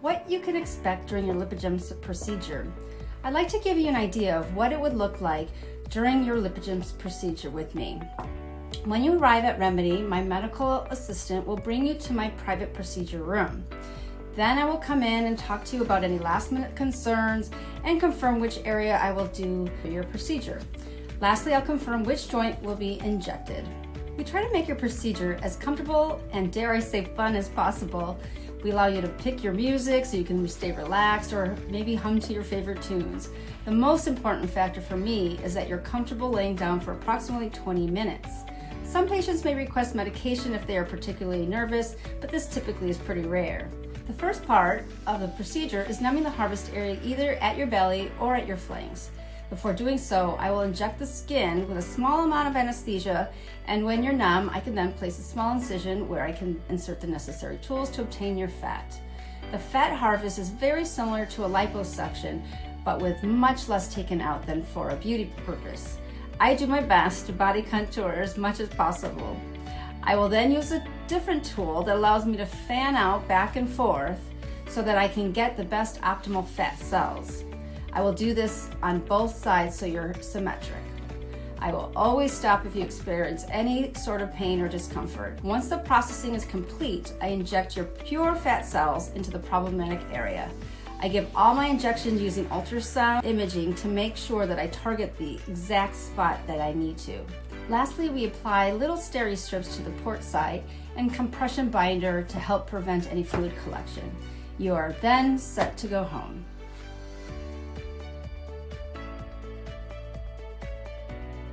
what you can expect during your Lipogems procedure. I'd like to give you an idea of what it would look like during your Lipogems procedure with me. When you arrive at Remedy, my medical assistant will bring you to my private procedure room. Then I will come in and talk to you about any last minute concerns and confirm which area I will do for your procedure. Lastly, I'll confirm which joint will be injected. We try to make your procedure as comfortable and, dare I say, fun as possible. We allow you to pick your music so you can stay relaxed or maybe hum to your favorite tunes. The most important factor for me is that you're comfortable laying down for approximately 20 minutes. Some patients may request medication if they are particularly nervous, but this typically is pretty rare. The first part of the procedure is numbing the harvest area either at your belly or at your flanks. Before doing so, I will inject the skin with a small amount of anesthesia, and when you're numb, I can then place a small incision where I can insert the necessary tools to obtain your fat. The fat harvest is very similar to a liposuction, but with much less taken out than for a beauty purpose. I do my best to body contour as much as possible. I will then use a different tool that allows me to fan out back and forth so that I can get the best optimal fat cells. I will do this on both sides so you're symmetric. I will always stop if you experience any sort of pain or discomfort. Once the processing is complete, I inject your pure fat cells into the problematic area. I give all my injections using ultrasound imaging to make sure that I target the exact spot that I need to. Lastly, we apply little steri strips to the port site and compression binder to help prevent any fluid collection. You are then set to go home.